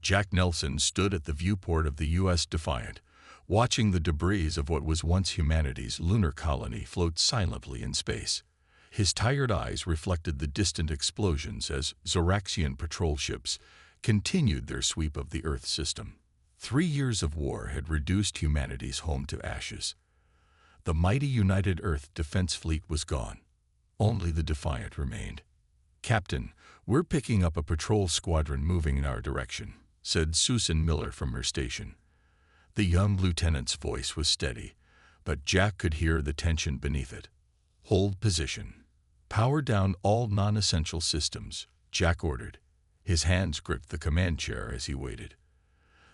Jack Nelson stood at the viewport of the U.S. Defiant, watching the debris of what was once humanity's lunar colony float silently in space. His tired eyes reflected the distant explosions as Zoraxian patrol ships continued their sweep of the Earth system. 3 years of war had reduced humanity's home to ashes. The mighty United Earth Defense Fleet was gone. Only the Defiant remained. "Captain, we're picking up a patrol squadron moving in our direction," said Susan Miller from her station. The young lieutenant's voice was steady, but Jack could hear the tension beneath it. "Hold position. Power down all non-essential systems," Jack ordered. His hands gripped the command chair as he waited.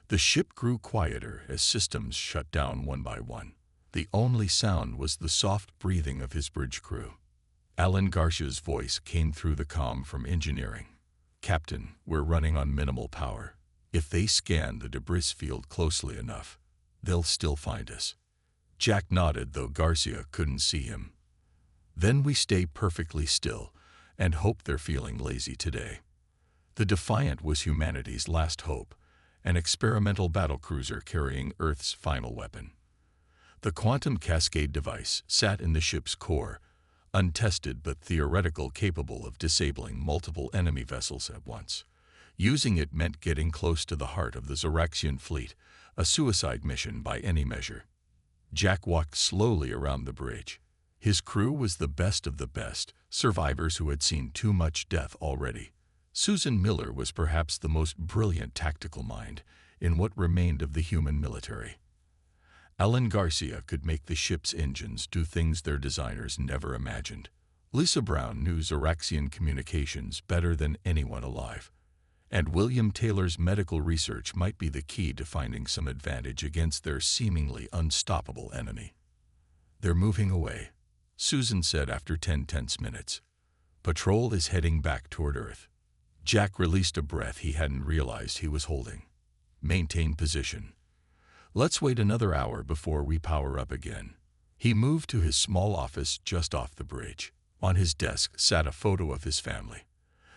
The ship grew quieter as systems shut down one by one. The only sound was the soft breathing of his bridge crew. Alan Garcia's voice came through the comm from engineering. "Captain, we're running on minimal power. If they scan the debris field closely enough, they'll still find us." Jack nodded, though Garcia couldn't see him. "Then we stay perfectly still and hope they're feeling lazy today." The Defiant was humanity's last hope, an experimental battlecruiser carrying Earth's final weapon. The quantum cascade device sat in the ship's core, untested but theoretical, capable of disabling multiple enemy vessels at once. Using it meant getting close to the heart of the Zoraxian fleet, a suicide mission by any measure. Jack walked slowly around the bridge. His crew was the best of the best, survivors who had seen too much death already. Susan Miller was perhaps the most brilliant tactical mind in what remained of the human military. Alan Garcia could make the ship's engines do things their designers never imagined. Lisa Brown knew Zoraxian communications better than anyone alive. And William Taylor's medical research might be the key to finding some advantage against their seemingly unstoppable enemy. "They're moving away," Susan said after 10 tense minutes. "Patrol is heading back toward Earth." Jack released a breath he hadn't realized he was holding. "Maintain position. Let's wait another hour before we power up again." He moved to his small office just off the bridge. On his desk sat a photo of his family.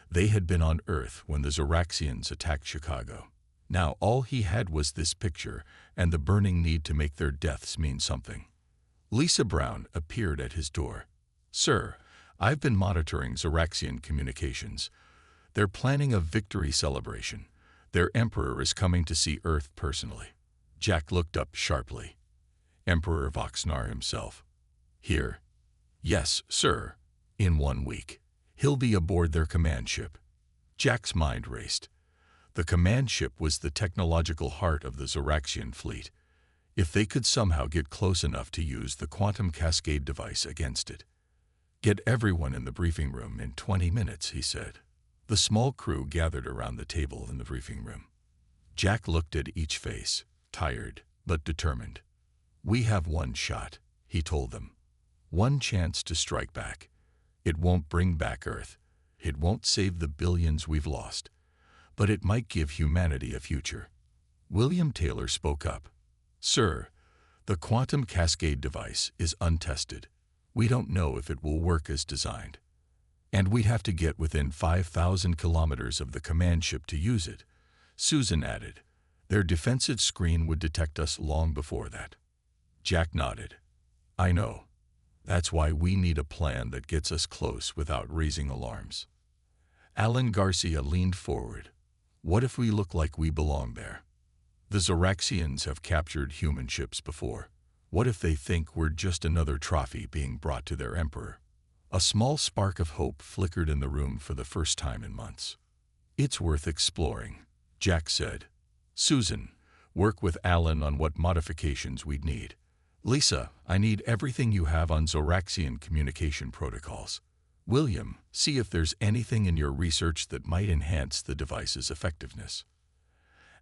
They had been on Earth when the Zoraxians attacked Chicago. Now all he had was this picture and the burning need to make their deaths mean something. Lisa Brown appeared at his door. "Sir, I've been monitoring Zoraxian communications. They're planning a victory celebration. Their emperor is coming to see Earth personally." Jack looked up sharply. "Emperor Voxnar himself. Here?" "Yes, sir. In 1 week. He'll be aboard their command ship." Jack's mind raced. The command ship was the technological heart of the Zoraxian fleet. If they could somehow get close enough to use the quantum cascade device against it. "Get everyone in the briefing room in 20 minutes, he said. The small crew gathered around the table in the briefing room. Jack looked at each face, tired but determined. "We have one shot," he told them. "One chance to strike back. It won't bring back Earth. It won't save the billions we've lost. But it might give humanity a future." William Taylor spoke up. "Sir, the quantum cascade device is untested. We don't know if it will work as designed. And we'd have to get within 5,000 kilometers of the command ship to use it," Susan added. "Their defensive screen would detect us long before that." Jack nodded. "I know. That's why we need a plan that gets us close without raising alarms." Alan Garcia leaned forward. "What if we look like we belong there? The Zoraxians have captured human ships before. What if they think we're just another trophy being brought to their emperor?" A small spark of hope flickered in the room for the first time in months. "It's worth exploring," Jack said. "Susan, work with Alan on what modifications we'd need. Lisa, I need everything you have on Zoraxian communication protocols. William, see if there's anything in your research that might enhance the device's effectiveness."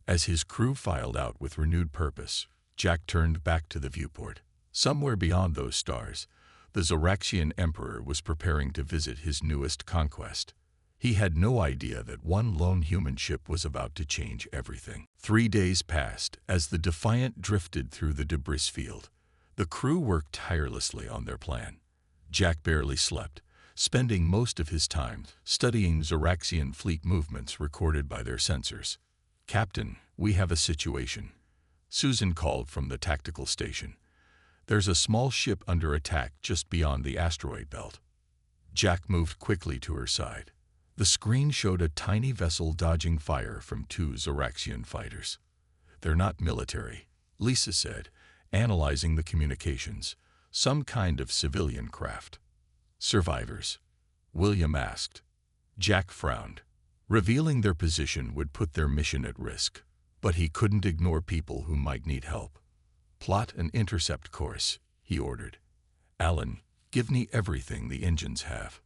As his crew filed out with renewed purpose, Jack turned back to the viewport. Somewhere beyond those stars, the Zoraxian emperor was preparing to visit his newest conquest. He had no idea that one lone human ship was about to change everything. 3 days passed as the Defiant drifted through the debris field. The crew worked tirelessly on their plan. Jack barely slept, spending most of his time studying Zoraxian fleet movements recorded by their sensors. "Captain, we have a situation," Susan called from the tactical station. "There's a small ship under attack just beyond the asteroid belt." Jack moved quickly to her side. The screen showed a tiny vessel dodging fire from 2 Zoraxian fighters. "They're not military," Lisa said, analyzing the communications. "Some kind of civilian craft." "Survivors?" William asked. Jack frowned. Revealing their position would put their mission at risk, but he couldn't ignore people who might need help. "Plot an intercept course," he ordered. "Alan, give me everything the engines have."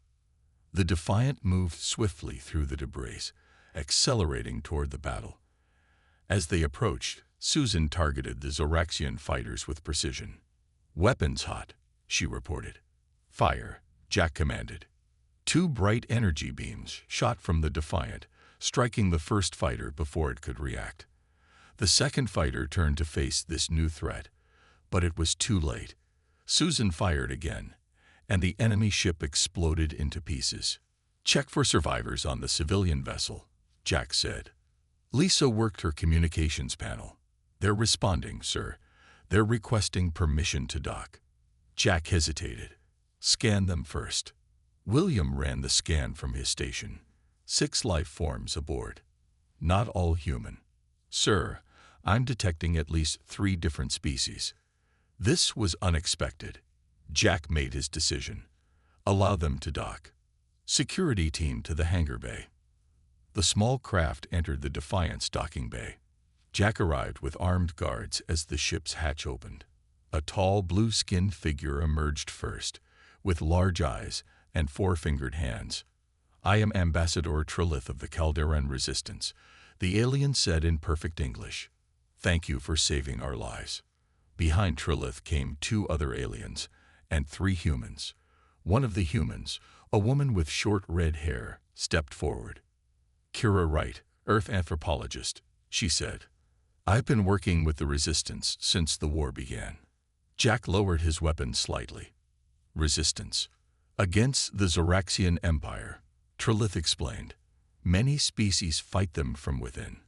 The Defiant moved swiftly through the debris, accelerating toward the battle. As they approached, Susan targeted the Zoraxian fighters with precision. "Weapons hot," she reported. "Fire," Jack commanded. 2 bright energy beams shot from the Defiant, striking the first fighter before it could react. The second fighter turned to face this new threat, but it was too late. Susan fired again, and the enemy ship exploded into pieces. "Check for survivors on the civilian vessel," Jack said. Lisa worked her communications panel. "They're responding, sir. They're requesting permission to dock." Jack hesitated. "Scan them first." William ran the scan from his station. 6 life forms aboard. Not all human. "Sir, I'm detecting at least 3 different species." This was unexpected. Jack made his decision. "Allow them to dock." "Security team to the hangar bay." The small craft entered the Defiant's docking bay. Jack arrived with armed guards as the ship's hatch opened. A tall, blue-skinned figure emerged first, with large eyes and 4-fingered hands. "I am Ambassador Trilith of the Calderan Resistance," the alien said in perfect English. "Thank you for saving our lives." Behind Trilith came 2 other aliens and 3 humans. One of the humans, a woman with short red hair, stepped forward. "Kira Wright, Earth anthropologist," she said. "I've been working with the Resistance since the war began." Jack lowered his weapon slightly. "Resistance? Against the Zoraxian Empire," Trilith explained. "Many species fight them from within.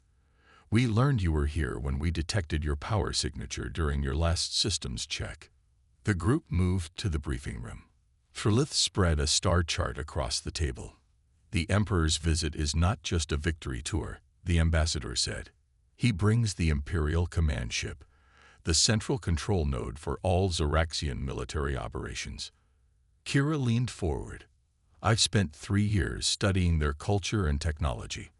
We learned you were here when we detected your power signature during your last systems check." The group moved to the briefing room. Trilith spread a star chart across the table. "The Emperor's visit is not just a victory tour," the ambassador said. "He brings the Imperial Command Ship, the central control node for all Zoraxian military operations." Kira leaned forward. "I've spent 3 years studying their culture and technology.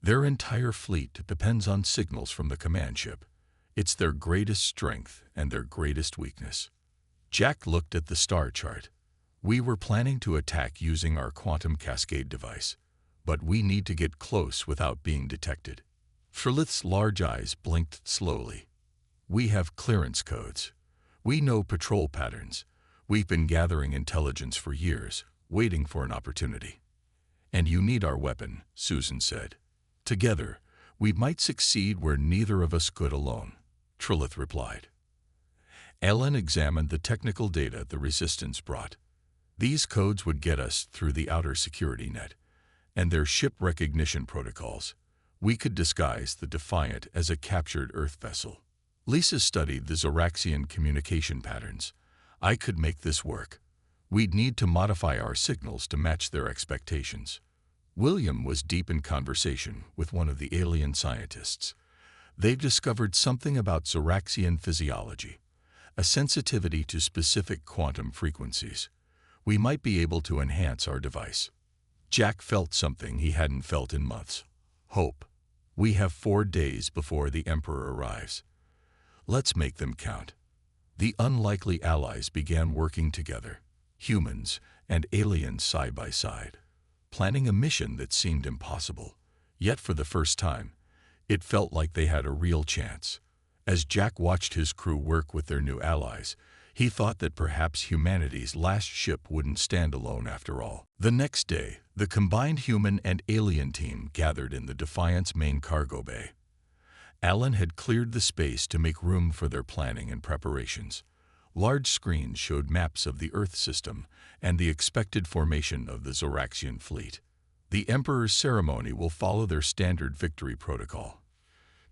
Their entire fleet depends on signals from the command ship. It's their greatest strength and their greatest weakness." Jack looked at the star chart. "We were planning to attack using our quantum cascade device, but we need to get close without being detected." Trilith's large eyes blinked slowly. "We have clearance codes. We know patrol patterns. We've been gathering intelligence for years, waiting for an opportunity." "And you need our weapon," Susan said. "Together, we might succeed where neither of us could alone," Trilith replied. Ellen examined the technical data the Resistance brought. These codes would get us through the outer security net, and their ship recognition protocols. We could disguise the Defiant as a captured Earth vessel. Lisa studied the Zoraxian communication patterns. "I could make this work. We'd need to modify our signals to match their expectations." William was deep in conversation with one of the alien scientists. "They've discovered something about Zoraxian physiology, a sensitivity to specific quantum frequencies. We might be able to enhance our device." Jack felt something he hadn't felt in months. Hope. "We have 4 days before the Emperor arrives. Let's make them count." The unlikely allies began working together, humans and aliens side by side, planning a mission that seemed impossible. Yet for the first time, it felt like they had a real chance. As Jack watched his crew work with their new allies, he thought that perhaps humanity's last ship wouldn't stand alone after all. The next day, the combined human and alien team gathered in the Defiant's main cargo bay. Alan had cleared the space to make room for their planning and preparations. Large screens showed maps of the Earth system and the expected formation of the Zoraxian fleet. "The Emperor's ceremony will follow their standard victory protocol,"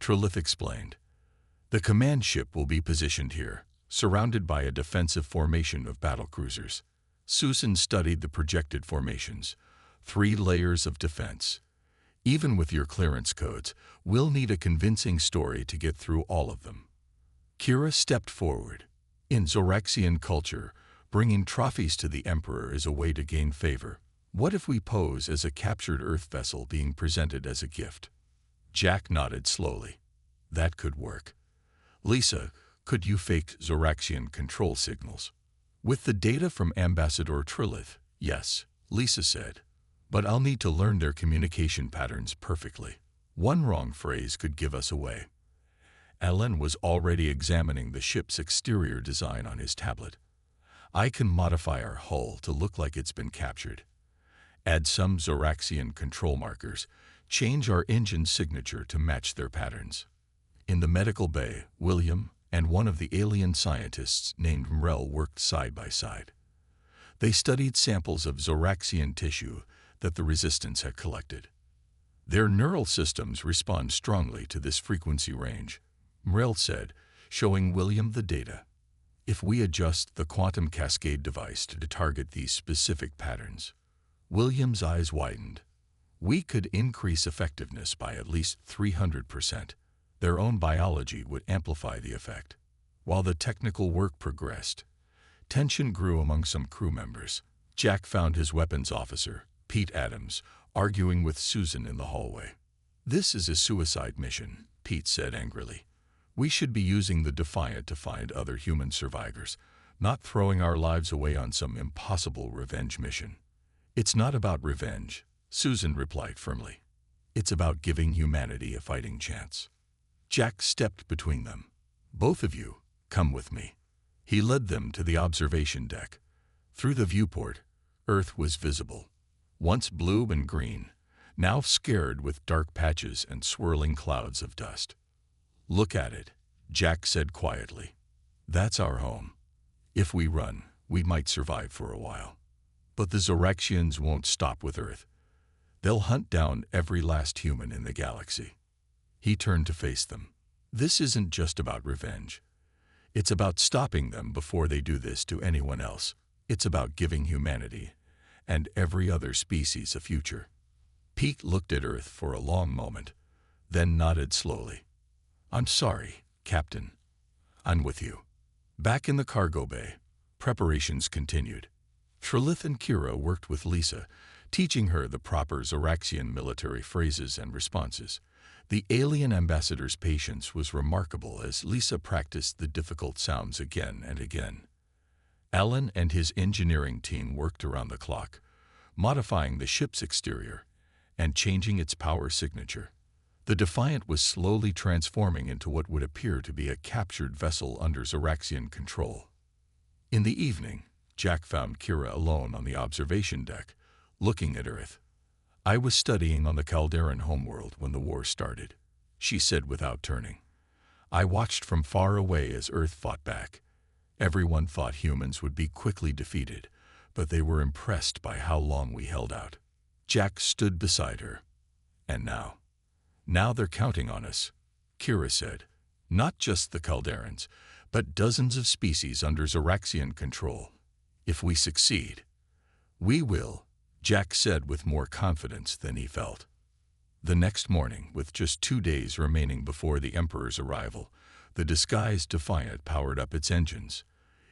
Trilith explained. The command ship will be positioned here, surrounded by a defensive formation of battlecruisers. Susan studied the projected formations. 3 layers of defense. Even with your clearance codes, we'll need a convincing story to get through all of them. Kira stepped forward. In Zoraxian culture, bringing trophies to the Emperor is a way to gain favor. What if we pose as a captured Earth vessel being presented as a gift? Jack nodded slowly. That could work. Lisa, could you fake Zoraxian control signals? With the data from Ambassador Trilith, yes, Lisa said. But I'll need to learn their communication patterns perfectly. One wrong phrase could give us away. Alan was already examining the ship's exterior design on his tablet. I can modify our hull to look like it's been captured. Add some Zoraxian control markers. Change our engine signature to match their patterns. In the medical bay, William and one of the alien scientists named Mrel worked side by side. They studied samples of Zoraxian tissue that the Resistance had collected. Their neural systems respond strongly to this frequency range, Mrel said, showing William the data. If we adjust the quantum cascade device to target these specific patterns, William's eyes widened. We could increase effectiveness by at least 300%. Their own biology would amplify the effect. While the technical work progressed, tension grew among some crew members. Jack found his weapons officer, Pete Adams, arguing with Susan in the hallway. This is a suicide mission, Pete said angrily. We should be using the Defiant to find other human survivors, not throwing our lives away on some impossible revenge mission. It's not about revenge, Susan replied firmly. It's about giving humanity a fighting chance. Jack stepped between them. Both of you, come with me. He led them to the observation deck. Through the viewport, Earth was visible. Once blue and green, now scared with dark patches and swirling clouds of dust. Look at it, Jack said quietly. That's our home. If we run, we might survive for a while. But the Zoraxians won't stop with Earth. They'll hunt down every last human in the galaxy. He turned to face them. This isn't just about revenge. It's about stopping them before they do this to anyone else. It's about giving humanity and every other species a future. Pete looked at Earth for a long moment, then nodded slowly. I'm sorry, Captain. I'm with you. Back in the cargo bay, preparations continued. Trilith and Kira worked with Lisa, teaching her the proper Zoraxian military phrases and responses. The alien ambassador's patience was remarkable as Lisa practiced the difficult sounds again and again. Alan and his engineering team worked around the clock, modifying the ship's exterior and changing its power signature. The Defiant was slowly transforming into what would appear to be a captured vessel under Zoraxian control. In the evening, Jack found Kira alone on the observation deck, looking at Earth. I was studying on the Calderan homeworld when the war started, she said without turning. I watched from far away as Earth fought back. Everyone thought humans would be quickly defeated, but they were impressed by how long we held out. Jack stood beside her. And now they're counting on us, Kira said. Not just the Calderans, but dozens of species under Zoraxian control. If we succeed, we will, Jack said with more confidence than he felt. The next morning, with just 2 days remaining before the Emperor's arrival, the disguised Defiant powered up its engines.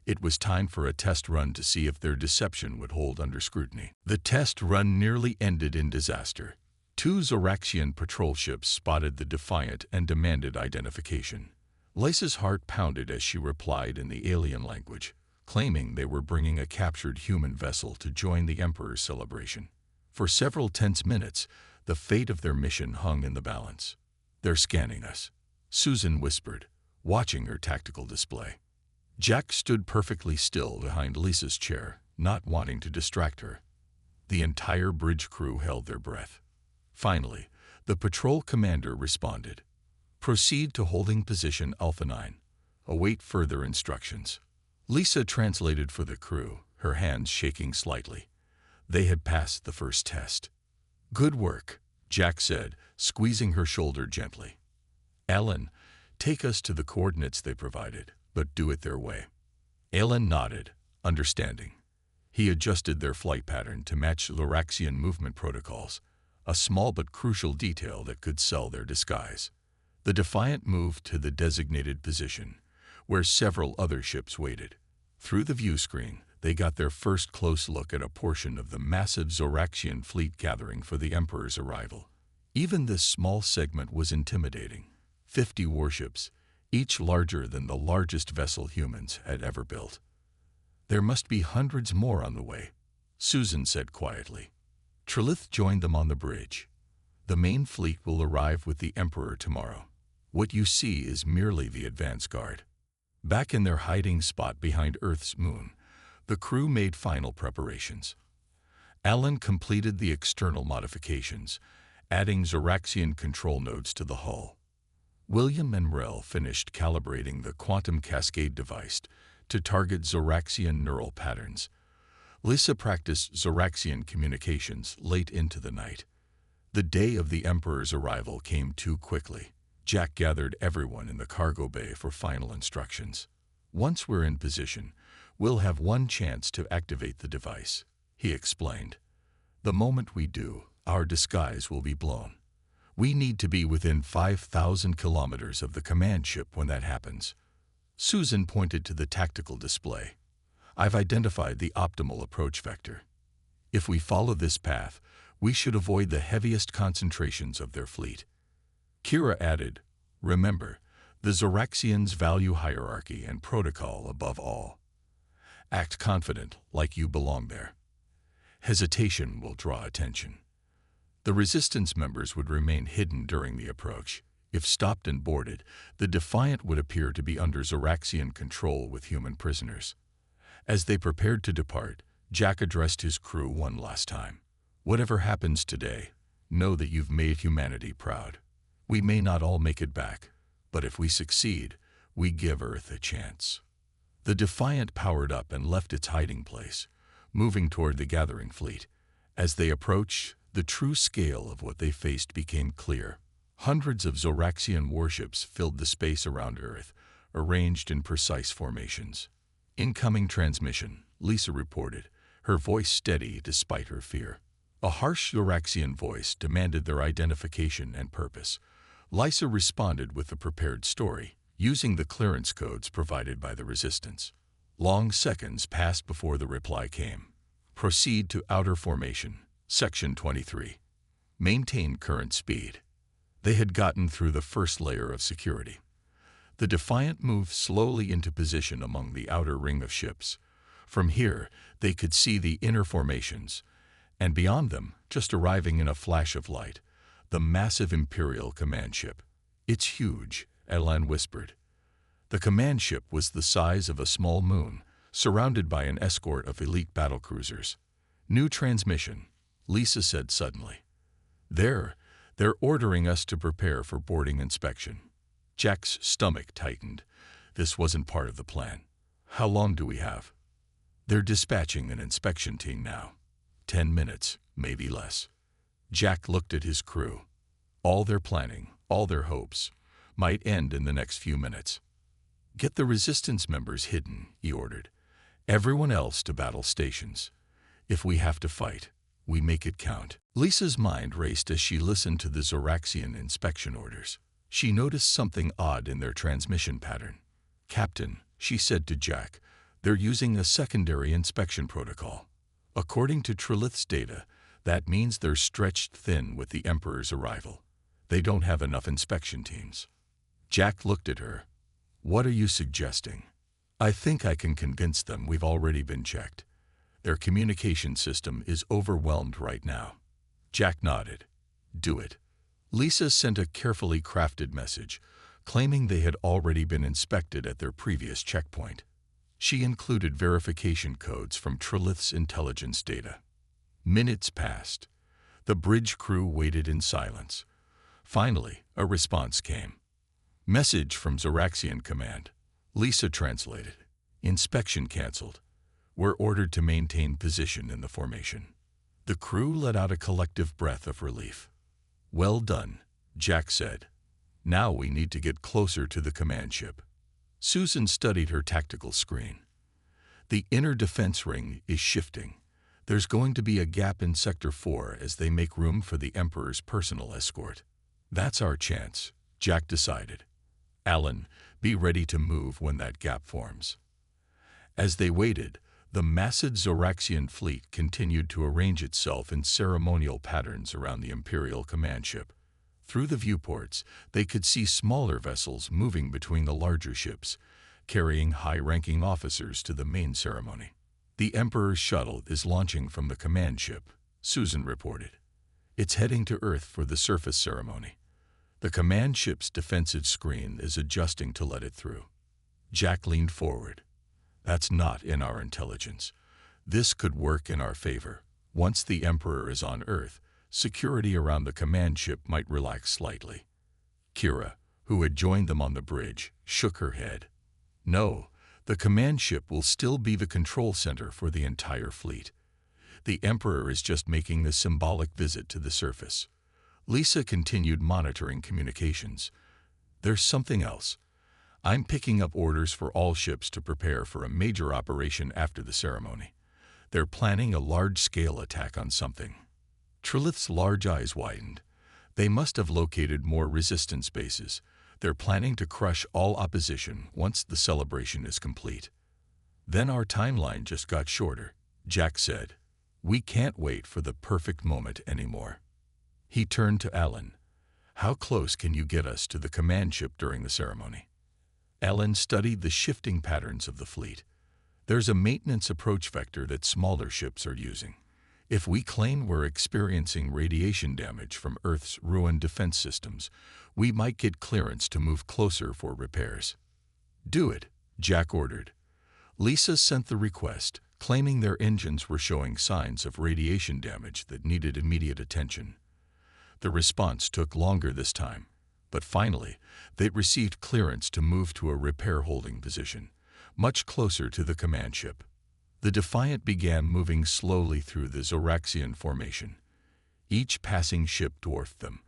It was time for a test run to see if their deception would hold under scrutiny. The test run nearly ended in disaster. 2 Zoraxian patrol ships spotted the Defiant and demanded identification. Lisa's heart pounded as she replied in the alien language, claiming they were bringing a captured human vessel to join the Emperor's celebration. For several tense minutes, the fate of their mission hung in the balance. They're scanning us, Susan whispered, watching her tactical display. Jack stood perfectly still behind Lisa's chair, not wanting to distract her. The entire bridge crew held their breath. Finally, the patrol commander responded. Proceed to holding position Alpha 9. Await further instructions. Lisa translated for the crew, her hands shaking slightly. They had passed the first test. Good work, Jack said, squeezing her shoulder gently. Alan, take us to the coordinates they provided, but do it their way. Alan nodded, understanding. He adjusted their flight pattern to match Loraxian movement protocols, a small but crucial detail that could sell their disguise. The Defiant moved to the designated position, where several other ships waited. Through the view screen, they got their first close look at a portion of the massive Zoraxian fleet gathering for the Emperor's arrival. Even this small segment was intimidating. 50 warships, each larger than the largest vessel humans had ever built. There must be hundreds more on the way, Susan said quietly. Trilith joined them on the bridge. The main fleet will arrive with the Emperor tomorrow. What you see is merely the advance guard. Back in their hiding spot behind Earth's moon, the crew made final preparations. Alan completed the external modifications, adding Zoraxian control nodes to the hull. William and Rel finished calibrating the quantum cascade device to target Zoraxian neural patterns. Lisa practiced Zoraxian communications late into the night. The day of the Emperor's arrival came too quickly. Jack gathered everyone in the cargo bay for final instructions. Once we're in position, we'll have one chance to activate the device, he explained. The moment we do, our disguise will be blown. We need to be within 5,000 kilometers of the command ship when that happens. Susan pointed to the tactical display. I've identified the optimal approach vector. If we follow this path, we should avoid the heaviest concentrations of their fleet. Kira added, remember, the Zoraxians value hierarchy and protocol above all. Act confident, like you belong there. Hesitation will draw attention. The Resistance members would remain hidden during the approach. If stopped and boarded, the Defiant would appear to be under Zoraxian control with human prisoners. As they prepared to depart, Jack addressed his crew one last time. Whatever happens today, know that you've made humanity proud. We may not all make it back, but if we succeed, we give Earth a chance. The Defiant powered up and left its hiding place, moving toward the gathering fleet. As they approached, the true scale of what they faced became clear. Hundreds of Zoraxian warships filled the space around Earth, arranged in precise formations. Incoming transmission, Lisa reported, her voice steady despite her fear. A harsh Zoraxian voice demanded their identification and purpose. Lisa responded with a prepared story, using the clearance codes provided by the Resistance. Long seconds passed before the reply came. Proceed to outer formation, Section 23. Maintain current speed. They had gotten through the first layer of security. The Defiant moved slowly into position among the outer ring of ships. From here, they could see the inner formations, and beyond them, just arriving in a flash of light, the massive Imperial command ship. It's huge, Alan whispered. The command ship was the size of a small moon, surrounded by an escort of elite battlecruisers. New transmission, Lisa said suddenly. They're ordering us to prepare for boarding inspection. Jack's stomach tightened. This wasn't part of the plan. How long do we have? They're dispatching an inspection team now. 10 minutes, maybe less. Jack looked at his crew. All their planning, all their hopes, might end in the next few minutes. Get the Resistance members hidden, he ordered. Everyone else to battle stations. If we have to fight, we make it count. Lisa's mind raced as she listened to the Zoraxian inspection orders. She noticed something odd in their transmission pattern. Captain, she said to Jack, they're using a secondary inspection protocol. According to Trilith's data, that means they're stretched thin with the Emperor's arrival. They don't have enough inspection teams. Jack looked at her. What are you suggesting? I think I can convince them we've already been checked. Their communication system is overwhelmed right now. Jack nodded. Do it. Lisa sent a carefully crafted message, claiming they had already been inspected at their previous checkpoint. She included verification codes from Trilith's intelligence data. Minutes passed. The bridge crew waited in silence. Finally, a response came. Message from Zoraxian Command. Lisa translated. Inspection canceled. We're ordered to maintain position in the formation. The crew let out a collective breath of relief. Well done, Jack said. Now we need to get closer to the command ship. Susan studied her tactical screen. The inner defense ring is shifting. There's going to be a gap in Sector 4 as they make room for the Emperor's personal escort. That's our chance, Jack decided. Alan, be ready to move when that gap forms. As they waited, the massive Zoraxian fleet continued to arrange itself in ceremonial patterns around the Imperial command ship. Through the viewports, they could see smaller vessels moving between the larger ships, carrying high-ranking officers to the main ceremony. The Emperor's shuttle is launching from the command ship, Susan reported. It's heading to Earth for the surface ceremony. The command ship's defensive screen is adjusting to let it through. Jack leaned forward. That's not in our intelligence. This could work in our favor. Once the Emperor is on Earth, security around the command ship might relax slightly. Kira, who had joined them on the bridge, shook her head. No, the command ship will still be the control center for the entire fleet. The Emperor is just making the symbolic visit to the surface. Lisa continued monitoring communications. There's something else. I'm picking up orders for all ships to prepare for a major operation after the ceremony. They're planning a large-scale attack on something. Trilith's large eyes widened. They must have located more resistance bases. They're planning to crush all opposition once the celebration is complete. Then our timeline just got shorter, Jack said. We can't wait for the perfect moment anymore. He turned to Alan. How close can you get us to the command ship during the ceremony? Alan studied the shifting patterns of the fleet. There's a maintenance approach vector that smaller ships are using. If we claim we're experiencing radiation damage from Earth's ruined defense systems, we might get clearance to move closer for repairs. Do it, Jack ordered. Lisa sent the request, claiming their engines were showing signs of radiation damage that needed immediate attention. The response took longer this time, but finally, they received clearance to move to a repair holding position, much closer to the command ship. The Defiant began moving slowly through the Zoraxian formation. Each passing ship dwarfed them,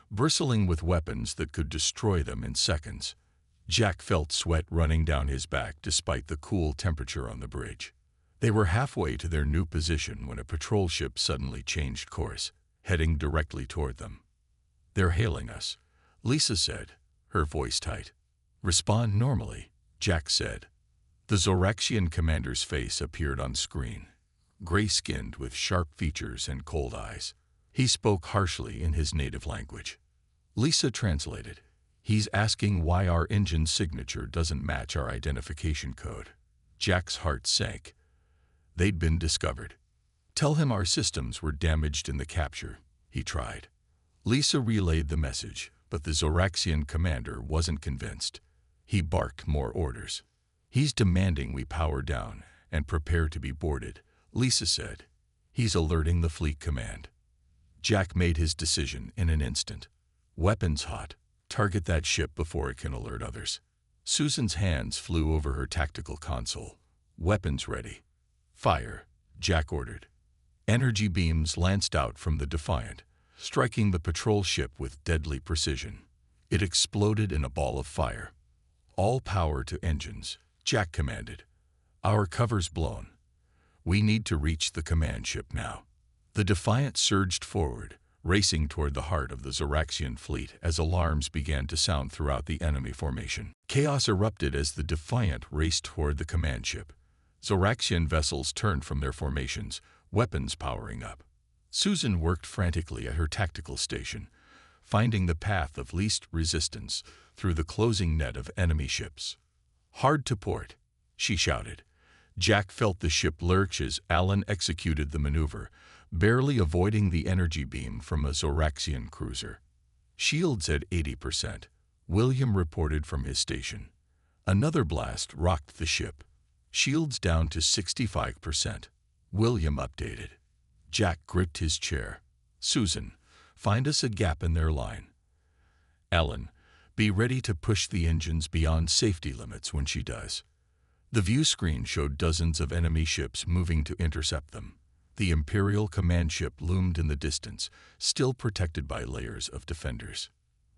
bristling with weapons that could destroy them in seconds. Jack felt sweat running down his back despite the cool temperature on the bridge. They were halfway to their new position when a patrol ship suddenly changed course, heading directly toward them. They're hailing us, Lisa said, her voice tight. Respond normally, Jack said. The Zoraxian commander's face appeared on screen, gray-skinned with sharp features and cold eyes. He spoke harshly in his native language. Lisa translated. He's asking why our engine signature doesn't match our identification code. Jack's heart sank. They'd been discovered. Tell him our systems were damaged in the capture, he tried. Lisa relayed the message, but the Zoraxian commander wasn't convinced. He barked more orders. He's demanding we power down and prepare to be boarded, Lisa said. He's alerting the fleet command. Jack made his decision in an instant. Weapons hot. Target that ship before it can alert others. Susan's hands flew over her tactical console. Weapons ready. Fire, Jack ordered. Energy beams lanced out from the Defiant, striking the patrol ship with deadly precision. It exploded in a ball of fire. All power to engines, Jack commanded. Our cover's blown. We need to reach the command ship now. The Defiant surged forward, racing toward the heart of the Zoraxian fleet as alarms began to sound throughout the enemy formation. Chaos erupted as the Defiant raced toward the command ship. Zoraxian vessels turned from their formations, weapons powering up. Susan worked frantically at her tactical station, finding the path of least resistance through the closing net of enemy ships. Hard to port, she shouted. Jack felt the ship lurch as Alan executed the maneuver, barely avoiding the energy beam from a Zoraxian cruiser. Shields at 80%, William reported from his station. Another blast rocked the ship. Shields down to 65%. William updated. Jack gripped his chair. Susan, find us a gap in their line. Alan, be ready to push the engines beyond safety limits when she does. The view screen showed dozens of enemy ships moving to intercept them. The Imperial command ship loomed in the distance, still protected by layers of defenders.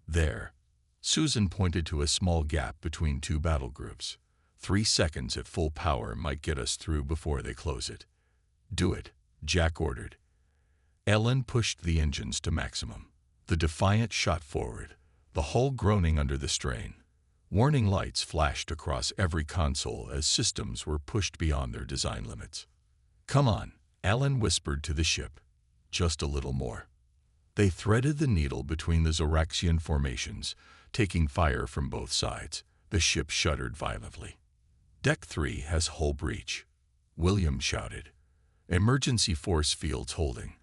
There, Susan pointed to a small gap between two battle groups. 3 seconds at full power might get us through before they close it. Do it, Jack ordered. Ellen pushed the engines to maximum. The Defiant shot forward, the hull groaning under the strain. Warning lights flashed across every console as systems were pushed beyond their design limits. Come on, Ellen whispered to the ship. Just a little more. They threaded the needle between the Zoraxian formations, taking fire from both sides. The ship shuddered violently. Deck 3 has hull breach, William shouted. Emergency force fields holding,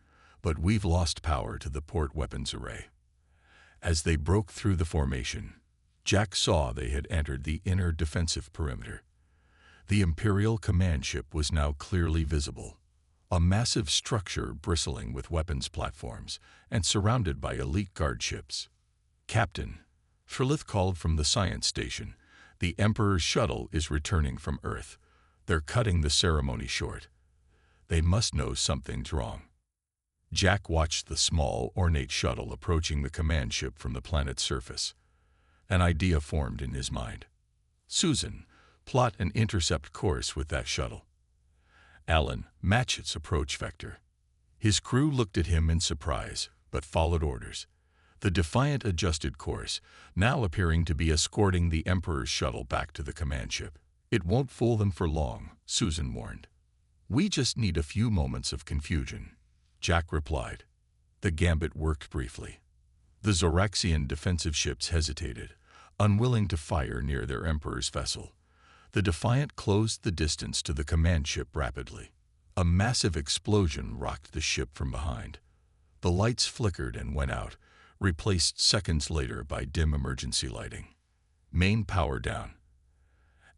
but we've lost power to the port weapons array. As they broke through the formation, Jack saw they had entered the inner defensive perimeter. The Imperial command ship was now clearly visible, a massive structure bristling with weapons platforms and surrounded by elite guard ships. Captain, Trilith called from the science station, the Emperor's shuttle is returning from Earth. They're cutting the ceremony short. They must know something's wrong. Jack watched the small, ornate shuttle approaching the command ship from the planet's surface. An idea formed in his mind. Susan, plot an intercept course with that shuttle. Alan, match its approach vector. His crew looked at him in surprise, but followed orders. The Defiant adjusted course, now appearing to be escorting the Emperor's shuttle back to the command ship. It won't fool them for long, Susan warned. We just need a few moments of confusion, Jack replied. The gambit worked briefly. The Zoraxian defensive ships hesitated, unwilling to fire near their Emperor's vessel. The Defiant closed the distance to the command ship rapidly. A massive explosion rocked the ship from behind. The lights flickered and went out, replaced seconds later by dim emergency lighting. Main power down.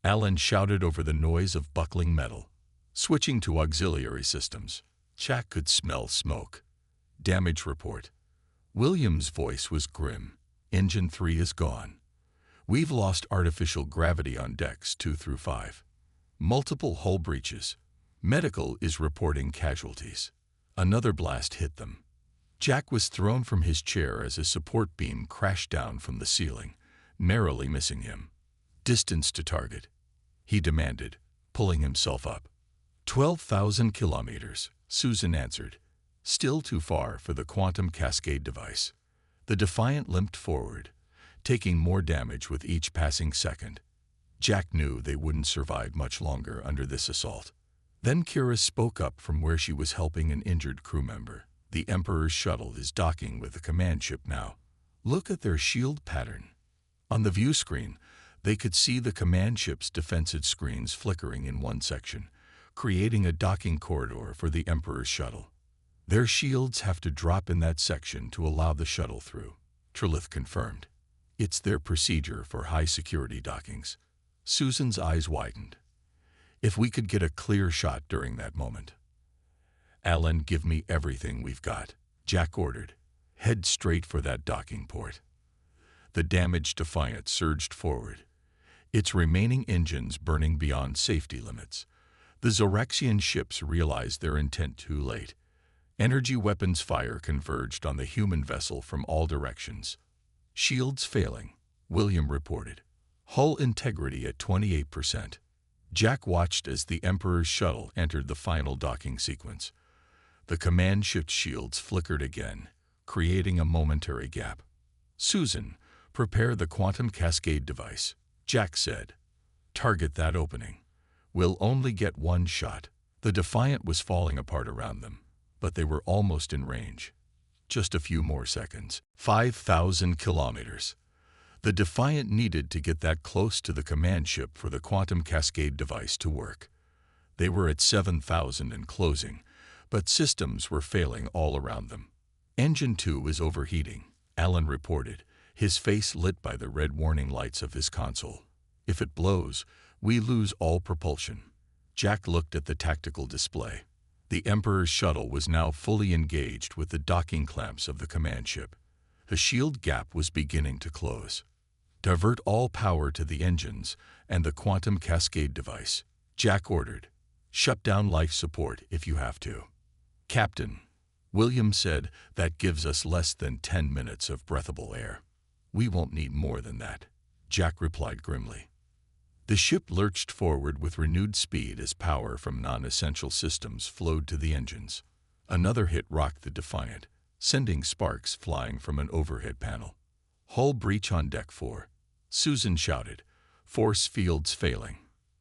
Alan shouted over the noise of buckling metal. Switching to auxiliary systems, Jack could smell smoke. Damage report. William's voice was grim. Engine 3 is gone. We've lost artificial gravity on decks 2 through 5. Multiple hull breaches. Medical is reporting casualties. Another blast hit them. Jack was thrown from his chair as a support beam crashed down from the ceiling, narrowly missing him. Distance to target, he demanded, pulling himself up. 12,000 kilometers, Susan answered. Still too far for the quantum cascade device. The Defiant limped forward, taking more damage with each passing second. Jack knew they wouldn't survive much longer under this assault. Then Kira spoke up from where she was helping an injured crew member. The Emperor's shuttle is docking with the command ship now. Look at their shield pattern. On the view screen, they could see the command ship's defensive screens flickering in one section, creating a docking corridor for the Emperor's shuttle. Their shields have to drop in that section to allow the shuttle through, Trilith confirmed. It's their procedure for high-security dockings. Susan's eyes widened. If we could get a clear shot during that moment. Alan, give me everything we've got, Jack ordered. Head straight for that docking port. The damaged Defiant surged forward, its remaining engines burning beyond safety limits. The Zoraxian ships realized their intent too late. Energy weapons fire converged on the human vessel from all directions. Shields failing, William reported. Hull integrity at 28%. Jack watched as the Emperor's shuttle entered the final docking sequence. The command ship's shields flickered again, creating a momentary gap. Susan, prepare the quantum cascade device, Jack said. Target that opening. We'll only get one shot. The Defiant was falling apart around them, but they were almost in range. Just a few more seconds. 5,000 kilometers. The Defiant needed to get that close to the command ship for the quantum cascade device to work. They were at 7,000 and closing, but systems were failing all around them. Engine 2 is overheating, Alan reported, his face lit by the red warning lights of his console. If it blows, we lose all propulsion. Jack looked at the tactical display. The Emperor's shuttle was now fully engaged with the docking clamps of the command ship. The shield gap was beginning to close. Divert all power to the engines and the quantum cascade device, Jack ordered. Shut down life support if you have to. Captain, William said, that gives us less than 10 minutes of breathable air. "We won't need more than that," Jack replied grimly. The ship lurched forward with renewed speed as power from non-essential systems flowed to the engines. Another hit rocked the Defiant, sending sparks flying from an overhead panel. "Hull breach on deck 4. Susan shouted, force fields failing.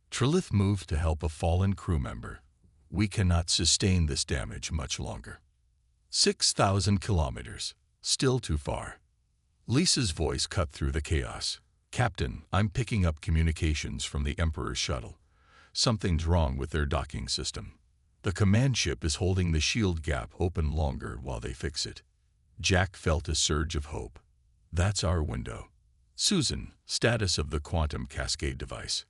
Trilith moved to help a fallen crew member. "We cannot sustain this damage much longer." 6,000 kilometers. Still too far. Lisa's voice cut through the chaos. "Captain, I'm picking up communications from the Emperor's shuttle. Something's wrong with their docking system. The command ship is holding the shield gap open longer while they fix it." Jack felt a surge of hope. "That's our window." "Susan, status of the quantum cascade device.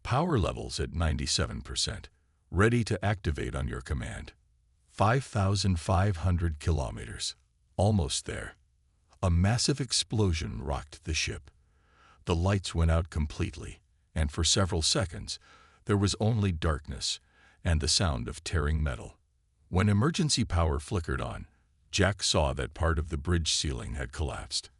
Power levels at 97%. Ready to activate on your command. 5,500 kilometers. Almost there." A massive explosion rocked the ship. The lights went out completely, and for several seconds, there was only darkness and the sound of tearing metal. When emergency power flickered on, Jack saw that part of the bridge ceiling had collapsed.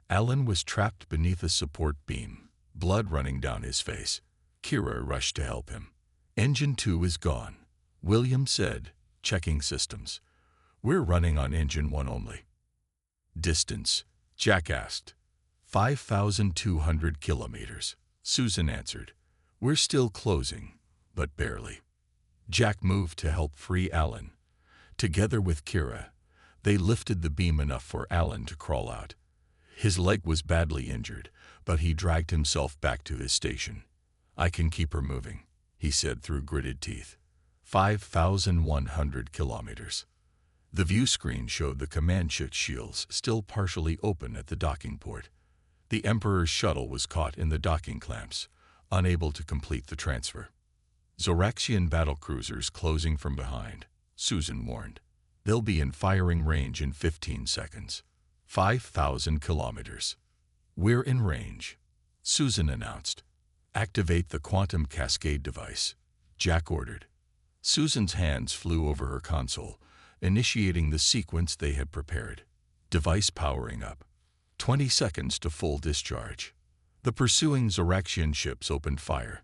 Alan was trapped beneath a support beam, blood running down his face. Kira rushed to help him. "Engine 2 is gone," William said, checking systems. "We're running on Engine 1 only." "Distance?" Jack asked. 5,200 kilometers, Susan answered. "We're still closing, but barely." Jack moved to help free Alan. Together with Kira, they lifted the beam enough for Alan to crawl out. His leg was badly injured, but he dragged himself back to his station. "I can keep her moving," he said through gritted teeth. 5,100 kilometers. The view screen showed the command ship shields still partially open at the docking port. The Emperor's shuttle was caught in the docking clamps, unable to complete the transfer. "Zoraxian battlecruisers closing from behind," Susan warned. "They'll be in firing range in 15 seconds. 5,000 kilometers. "We're in range," Susan announced. "Activate the quantum cascade device," Jack ordered. Susan's hands flew over her console, initiating the sequence they had prepared. Device powering up. 20 seconds to full discharge. The pursuing Zoraxian ships opened fire.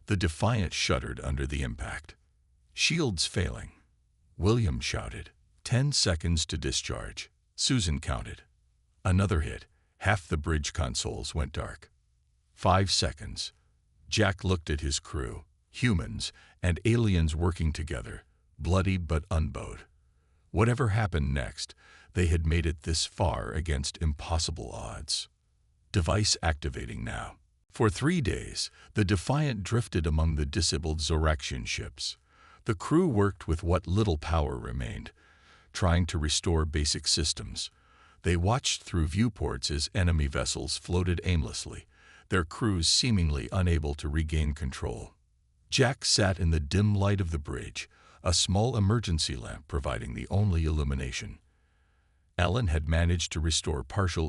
The Defiant shuddered under the impact. "Shields failing," William shouted. 10 seconds to discharge, Susan counted. Another hit. Half the bridge consoles went dark. 5 seconds. Jack looked at his crew, humans and aliens working together, bloody but unbowed. Whatever happened next, they had made it this far against impossible odds. Device activating now. For 3 days, the Defiant drifted among the disabled Zoraxian ships. The crew worked with what little power remained, trying to restore basic systems. They watched through viewports as enemy vessels floated aimlessly, their crews seemingly unable to regain control. Jack sat in the dim light of the bridge, a small emergency lamp providing the only illumination. Alan had managed to restore partial